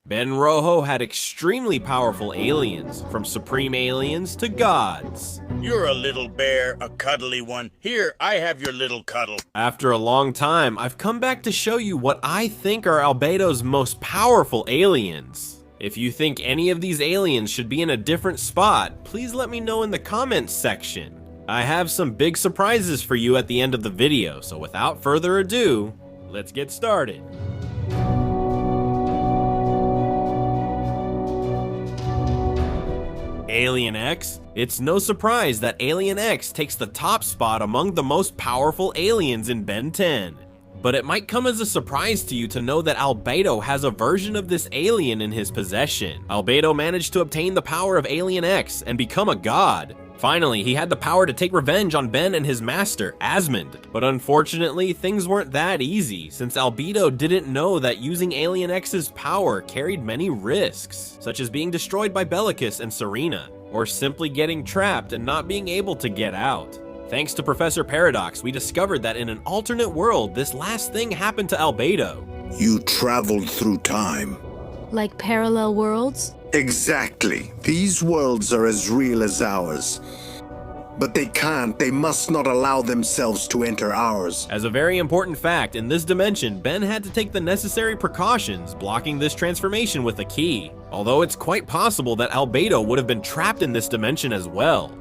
Ben Rojo had extremely powerful aliens, from supreme aliens to gods. You're a little bear, a cuddly one. Here, I have your little cuddle. After a long time, I've come back to show you what I think are Albedo's most powerful aliens. If you think any of these aliens should be in a different spot, please let me know in the comments section. I have some big surprises for you at the end of the video, so without further ado, let's get started. Alien X? It's no surprise that Alien X takes the top spot among the most powerful aliens in Ben 10. But it might come as a surprise to you to know that Albedo has a version of this alien in his possession. Albedo managed to obtain the power of Alien X and become a god. Finally, he had the power to take revenge on Ben and his master, Asmund. But unfortunately, things weren't that easy, since Albedo didn't know that using Alien X's power carried many risks, such as being destroyed by Bellicus and Serena, or simply getting trapped and not being able to get out. Thanks to Professor Paradox, we discovered that in an alternate world, this last thing happened to Albedo. You traveled through time. Like parallel worlds? Exactly. These worlds are as real as ours. But they must not allow themselves to enter ours. As a very important fact, in this dimension, Ben had to take the necessary precautions, blocking this transformation with a key. Although it's quite possible that Albedo would have been trapped in this dimension as well.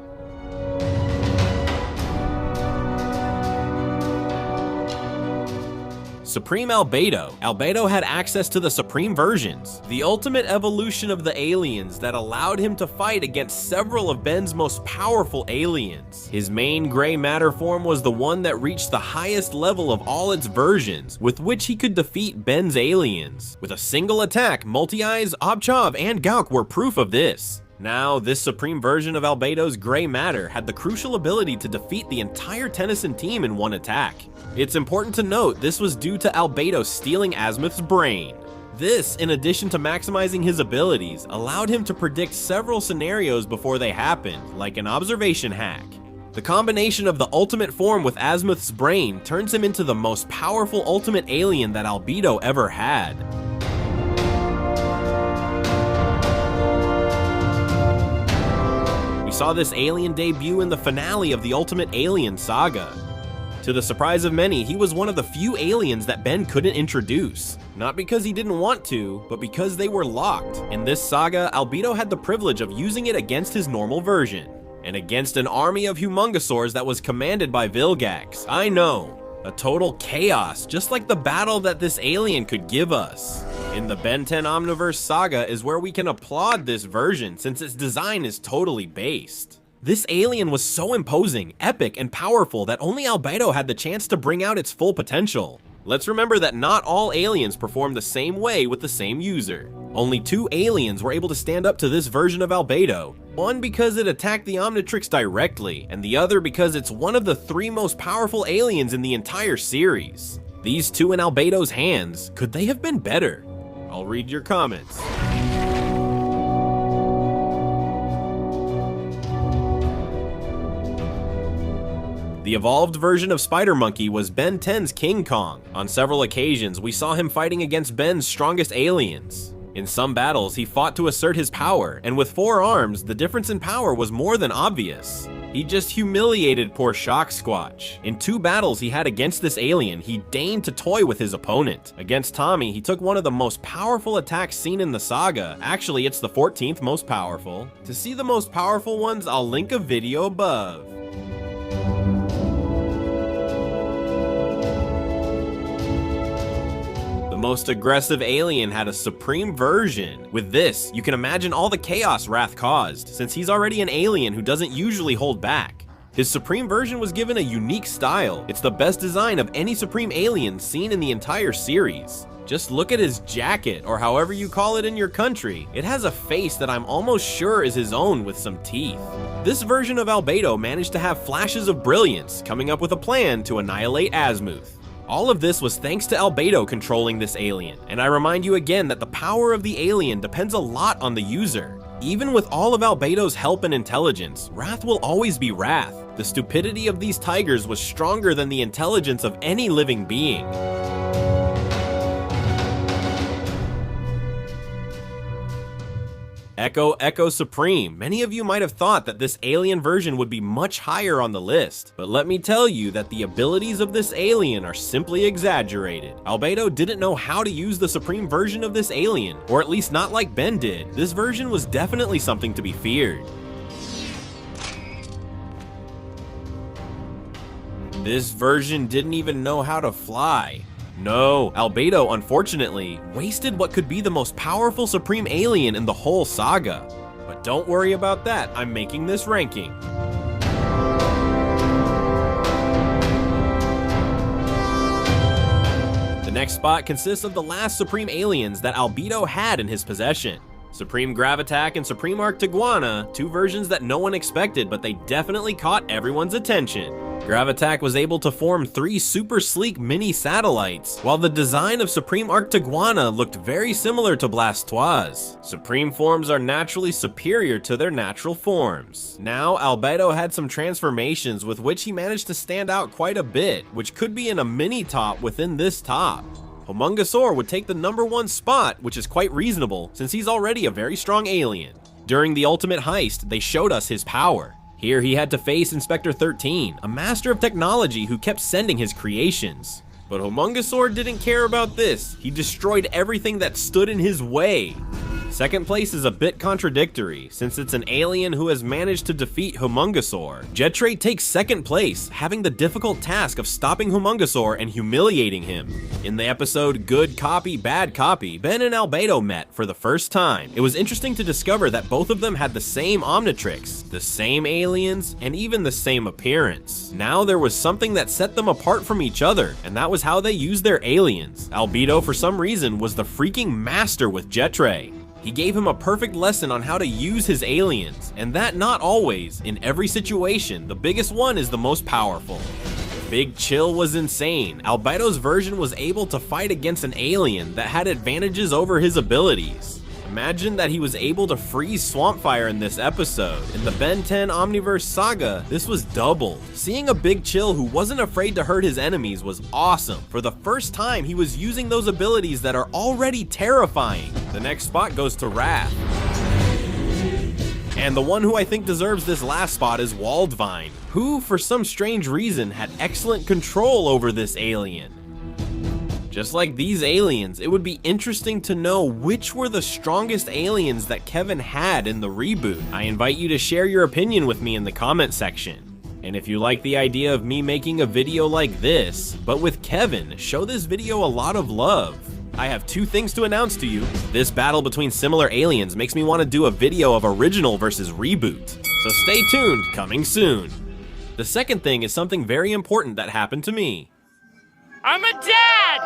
Supreme Albedo. Albedo had access to the Supreme versions, the ultimate evolution of the aliens that allowed him to fight against several of Ben's most powerful aliens. His main gray matter form was the one that reached the highest level of all its versions, with which he could defeat Ben's aliens. With a single attack, Multi-Eyes, Obchav, and Gauk were proof of this. Now, this supreme version of Albedo's gray matter had the crucial ability to defeat the entire Tennyson team in one attack. It's important to note this was due to Albedo stealing Azimuth's brain. This, in addition to maximizing his abilities, allowed him to predict several scenarios before they happened, like an observation hack. The combination of the ultimate form with Azimuth's brain turns him into the most powerful ultimate alien that Albedo ever had. We saw this alien debut in the finale of the Ultimate Alien Saga. To the surprise of many, he was one of the few aliens that Ben couldn't introduce. Not because he didn't want to, but because they were locked. In this saga, Albedo had the privilege of using it against his normal version, and against an army of Humongosaurs that was commanded by Vilgax. I know, a total chaos, just like the battle that this alien could give us. In the Ben 10 Omniverse saga is where we can applaud this version, since its design is totally based. This alien was so imposing, epic, and powerful that only Albedo had the chance to bring out its full potential. Let's remember that not all aliens perform the same way with the same user. Only 2 aliens were able to stand up to this version of Albedo. One because it attacked the Omnitrix directly, and the other because it's one of the 3 most powerful aliens in the entire series. These 2 in Albedo's hands, could they have been better? I'll read your comments. The evolved version of Spider Monkey was Ben 10's King Kong. On several occasions, we saw him fighting against Ben's strongest aliens. In some battles, he fought to assert his power, and with 4 arms, the difference in power was more than obvious. He just humiliated poor Shock Squatch. In 2 battles he had against this alien, he deigned to toy with his opponent. Against Tommy, he took one of the most powerful attacks seen in the saga. Actually, it's the 14th most powerful. To see the most powerful ones, I'll link a video above. The most aggressive alien had a supreme version. With this, you can imagine all the chaos Rath caused, since he's already an alien who doesn't usually hold back. His supreme version was given a unique style. It's the best design of any supreme alien seen in the entire series. Just look at his jacket, or however you call it in your country. It has a face that I'm almost sure is his own with some teeth. This version of Albedo managed to have flashes of brilliance, coming up with a plan to annihilate Azimuth. All of this was thanks to Albedo controlling this alien, and I remind you again that the power of the alien depends a lot on the user. Even with all of Albedo's help and intelligence, Rath will always be Rath. The stupidity of these tigers was stronger than the intelligence of any living being. Echo Supreme. Many of you might have thought that this alien version would be much higher on the list, but let me tell you that the abilities of this alien are simply exaggerated. Albedo didn't know how to use the Supreme version of this alien, or at least not like Ben did. This version was definitely something to be feared. This version didn't even know how to fly. No, Albedo, unfortunately, wasted what could be the most powerful Supreme alien in the whole saga. But don't worry about that, I'm making this ranking. The next spot consists of the last Supreme aliens that Albedo had in his possession. Supreme Gravitac and Supreme Arctiguana, two versions that no one expected, but they definitely caught everyone's attention. Gravitac was able to form 3 super sleek mini satellites, while the design of Supreme Arctiguana looked very similar to Blastoise. Supreme forms are naturally superior to their natural forms. Now, Albedo had some transformations with which he managed to stand out quite a bit, which could be in a mini top within this top. Homungosaur would take the #1 spot, which is quite reasonable since he's already a very strong alien. During the ultimate heist, they showed us his power. Here he had to face Inspector 13, a master of technology who kept sending his creations. But Homungosaur didn't care about this. He destroyed everything that stood in his way. Second place is a bit contradictory, since it's an alien who has managed to defeat Homungosaur. Jetray takes second place, having the difficult task of stopping Homungosaur and humiliating him. In the episode Good Copy, Bad Copy, Ben and Albedo met for the first time. It was interesting to discover that both of them had the same Omnitrix, the same aliens, and even the same appearance. Now there was something that set them apart from each other, and that was how they used their aliens. Albedo, for some reason, was the freaking master with Jetray. He gave him a perfect lesson on how to use his aliens, and that not always, in every situation, the biggest one is the most powerful. Big Chill was insane. Albedo's version was able to fight against an alien that had advantages over his abilities. Imagine that he was able to freeze Swampfire in this episode. In the Ben 10 Omniverse saga, this was doubled. Seeing a Big Chill who wasn't afraid to hurt his enemies was awesome. For the first time, he was using those abilities that are already terrifying. The next spot goes to Rath. And the one who I think deserves this last spot is Waldvine, who, for some strange reason, had excellent control over this alien. Just like these aliens, it would be interesting to know which were the strongest aliens that Kevin had in the reboot. I invite you to share your opinion with me in the comment section. And if you like the idea of me making a video like this, but with Kevin, show this video a lot of love. I have 2 things to announce to you. This battle between similar aliens makes me want to do a video of original versus reboot. So stay tuned, coming soon. The second thing is something very important that happened to me. I'm a dad!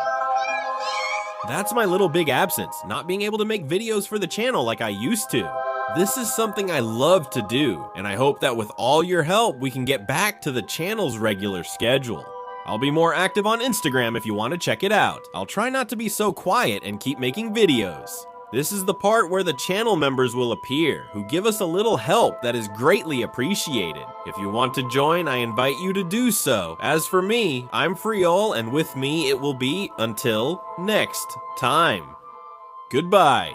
That's my little big absence, not being able to make videos for the channel like I used to. This is something I love to do, and I hope that with all your help, we can get back to the channel's regular schedule. I'll be more active on Instagram if you want to check it out. I'll try not to be so quiet and keep making videos. This is the part where the channel members will appear, who give us a little help that is greatly appreciated. If you want to join, I invite you to do so. As for me, I'm Friol, and with me it will be until next time. Goodbye.